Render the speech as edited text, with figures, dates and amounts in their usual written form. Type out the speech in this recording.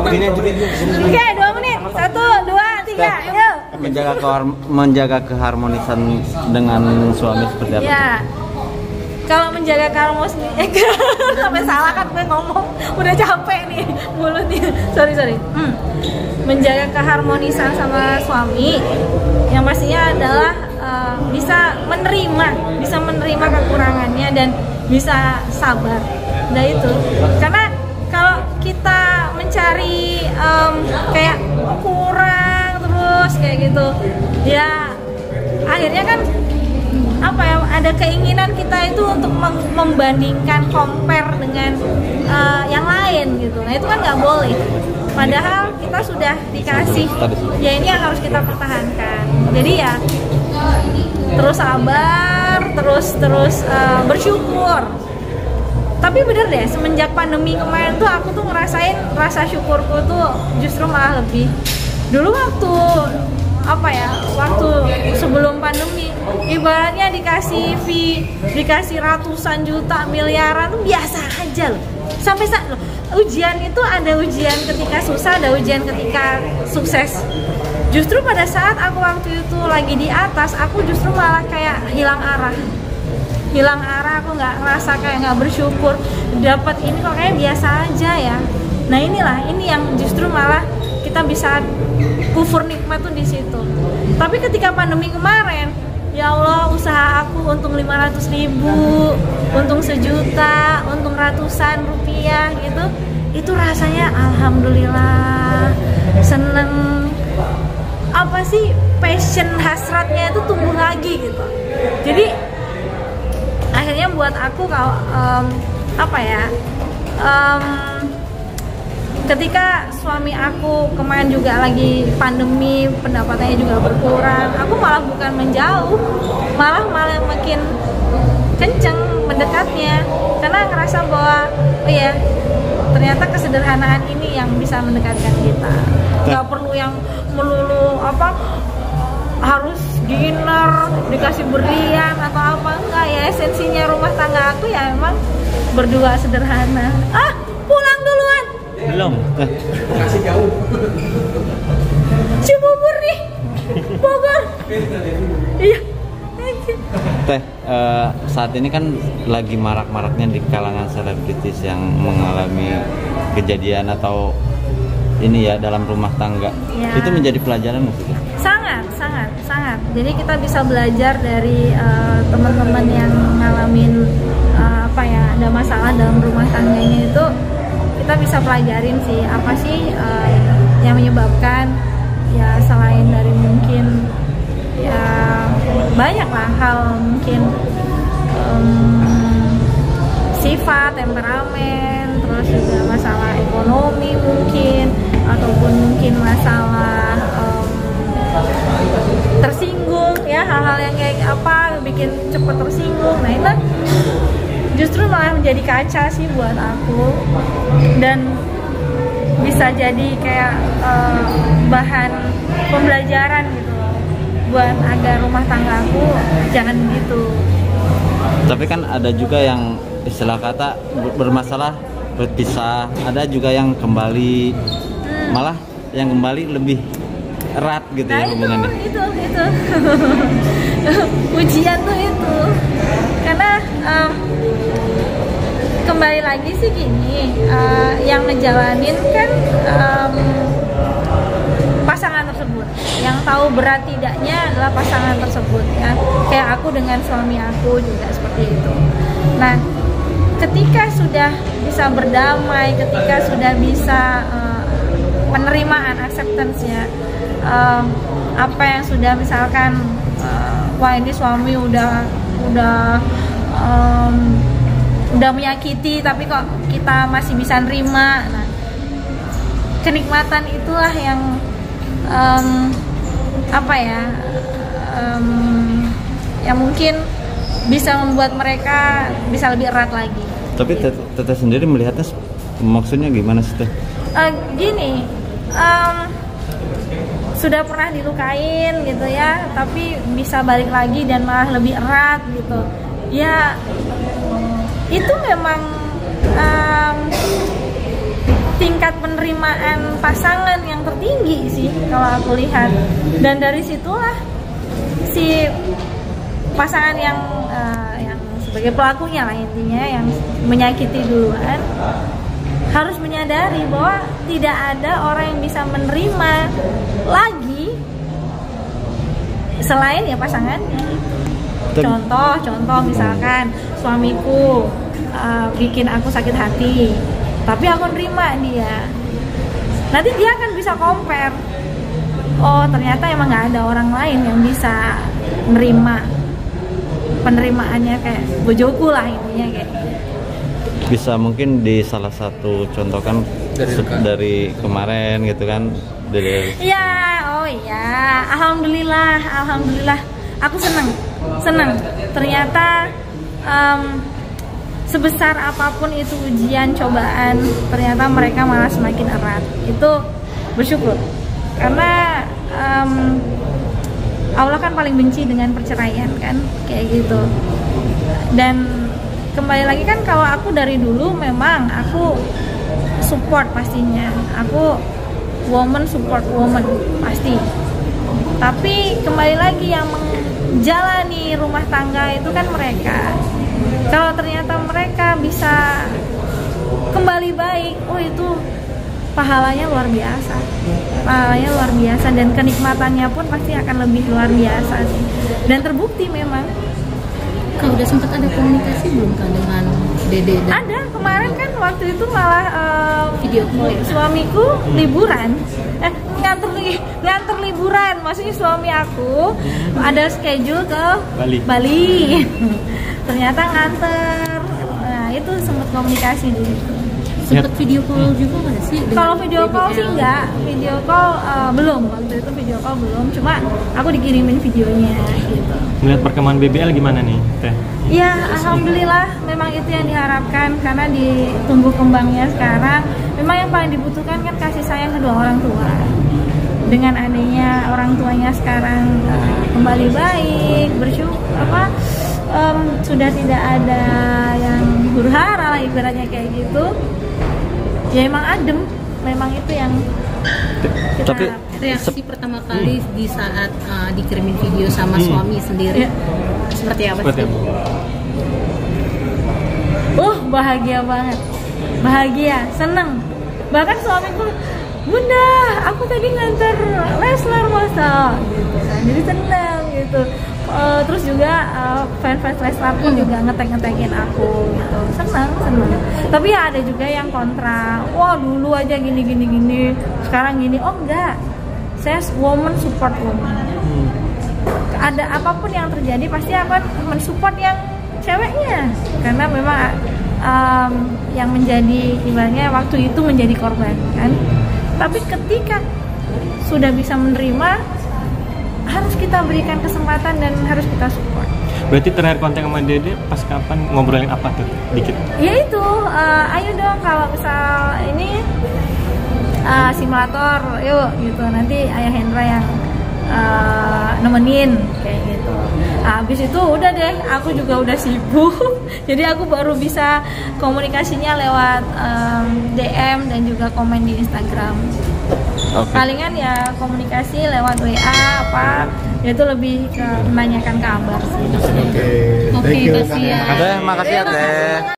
Gini aja. Oke, 2 menit. 1, 2, 3, yuk. Menjaga keharmonisan dengan suami seperti apa? Ya. Kalau menjaga keharmonisan sampai salah kan gue ngomong, udah capek nih mulutnya. Sorry. Menjaga keharmonisan sama suami yang pastinya adalah bisa menerima kekurangannya dan bisa sabar. Nah itu, karena kalau kita mencari kayak kurang terus kayak gitu, ya akhirnya kan apa ya, ada keinginan kita itu untuk membandingkan, compare dengan yang lain gitu. Nah itu kan nggak boleh. Padahal kita sudah dikasih, ya ini yang harus kita pertahankan. Jadi ya terus sabar, terus bersyukur. Tapi bener deh, semenjak pandemi kemarin tuh aku tuh ngerasain rasa syukurku tuh justru malah lebih. Dulu waktu sebelum pandemi, ibaratnya dikasih fee, dikasih ratusan juta, miliaran tuh biasa aja loh. Sampai saat ujian itu ada ujian ketika susah, ada ujian ketika sukses. Justru pada saat aku waktu itu lagi di atas, aku justru malah kayak hilang arah, aku nggak ngerasa, kayak nggak bersyukur dapat ini kok kayak biasa aja ya. Nah ini yang justru malah kita bisa kufur nikmat tuh di situ. Tapi ketika pandemi kemarin, ya Allah, usaha aku untung 500.000, untung 1 juta, untung ratusan rupiah gitu, itu rasanya alhamdulillah, seneng. Apa sih, passion, hasratnya itu tumbuh lagi gitu. Jadi akhirnya buat aku kalau ketika suami aku kemarin juga lagi pandemi, pendapatannya juga berkurang, aku malah bukan menjauh, malah makin kenceng mendekatnya, karena ngerasa bahwa oh ya, ternyata kesederhanaan ini yang bisa mendekatkan kita. Nggak perlu yang melulu harus dinner, dikasih berlian atau apa, enggak ya. Esensinya rumah tangga aku ya memang berdua sederhana. Pulang duluan. Belum. Kasih jauh. Cibubur nih, Bogor. Iya. Teh, saat ini kan lagi marak-maraknya di kalangan selebritis yang mengalami kejadian atau ini ya dalam rumah tangga. Ya. Itu menjadi pelajaran nggak sih? Sangat. Jadi kita bisa belajar dari teman-teman yang ngalamin ada masalah dalam rumah tangganya itu. Kita bisa pelajarin sih apa sih yang menyebabkan, ya selain dari mungkin ya banyak lah hal, mungkin sifat, temperamen, terus juga masalah ekonomi mungkin, ataupun mungkin masalah tersinggung ya, hal-hal yang kayak bikin cepet tersinggung. Nah itu justru malah menjadi kaca sih buat aku, dan bisa jadi kayak bahan pembelajaran gitu buat agar rumah tangga aku jangan gitu. Tapi kan ada juga yang istilah kata bermasalah berpisah, ada juga yang kembali, malah yang kembali lebih erat gitu. Nah, ya hubungannya. Itu ujian tuh itu, karena kembali lagi sih gini, yang ngejalanin kan pasangan tersebut, yang tahu berat tidaknya adalah pasangan tersebut ya. Kayak aku dengan suami aku juga seperti itu. Nah, ketika sudah bisa berdamai, ketika sudah bisa penerimaan, acceptance-nya, apa yang sudah misalkan wah ini suami udah menyakiti tapi kok kita masih bisa nerima. Nah, kenikmatan itulah yang yang mungkin bisa membuat mereka bisa lebih erat lagi. Tapi Teteh sendiri melihatnya maksudnya gimana sih Teh? Gini, sudah pernah dilukain gitu ya, tapi bisa balik lagi dan malah lebih erat gitu. Ya itu memang tingkat penerimaan pasangan yang tertinggi sih kalau aku lihat. Dan dari situlah si pasangan yang sebagai pelakunya lah intinya, yang menyakiti duluan, harus menyadari bahwa tidak ada orang yang bisa menerima lagi selain ya pasangannya. Contoh misalkan suamiku bikin aku sakit hati, tapi aku nerima dia. Nanti dia akan bisa compare, oh ternyata emang nggak ada orang lain yang bisa nerima, penerimaannya kayak bojoku lah intinya kayak. Bisa mungkin di salah satu contoh kan dari kemarin gitu kan, dari alhamdulillah aku senang ternyata sebesar apapun itu ujian cobaan, ternyata mereka malah semakin erat. Itu bersyukur karena Allah kan paling benci dengan perceraian kan, kayak gitu. Dan kembali lagi kan, kalau aku dari dulu memang aku support pastinya, aku woman support woman pasti. Tapi kembali lagi yang menjalani rumah tangga itu kan mereka. Kalau ternyata mereka bisa kembali baik, oh itu pahalanya luar biasa. Pahalanya luar biasa dan kenikmatannya pun pasti akan lebih luar biasa sih. Dan terbukti memang. Kau udah sempat ada komunikasi belum kan dengan Dede? Ada, kemarin kan waktu itu malah video call ya? Suamiku liburan, nganter liburan, maksudnya suami aku ada schedule ke Bali. Ternyata nganter, nah itu sempat komunikasi di situ. Sempat video call juga nggak sih? Kalau video call sih enggak, video call belum, waktu itu video call belum, cuma aku dikirimin videonya gitu. Melihat perkembangan BBL gimana nih, Teh? Ya, alhamdulillah memang itu yang diharapkan, karena di tumbuh kembangnya sekarang memang yang paling dibutuhkan kan kasih sayang kedua orang tua. Dengan adanya orang tuanya sekarang kembali baik, bersyukur sudah tidak ada yang huru-hara lah ibaratnya kayak gitu. Ya emang adem, memang itu yang kita harap. Reaksi pertama kali di saat dikirimin video sama suami sendiri seperti apa sih? Bahagia banget, bahagia, seneng. Bahkan suamiku, Bunda, aku tadi nganter Leslar masa, gitu kan, jadi seneng gitu. Terus juga fans Leslar pun juga ngetek-ngetekin aku gitu, seneng. Tapi ya ada juga yang kontra, wah dulu aja gini, sekarang gini. Oh enggak, saya woman support woman. Ada apapun yang terjadi pasti akan mensupport yang ceweknya, karena memang yang menjadi ibaratnya waktu itu menjadi korban kan. Tapi ketika sudah bisa menerima, harus kita berikan kesempatan dan harus kita support. Berarti terakhir kontak sama Dede pas kapan, ngobrolin apa tuh dikit? Ya itu, ayo dong kalau misal ini simulator, yuk gitu. Nanti Ayah Hendra yang nemenin kayak gitu. Habis itu udah deh, aku juga udah sibuk. Jadi aku baru bisa komunikasinya lewat DM dan juga komen di Instagram. Okay. Palingan ya komunikasi lewat WA apa, itu lebih ke menanyakan kabar sih. Oke, kasih ya. Makasih ya Teh.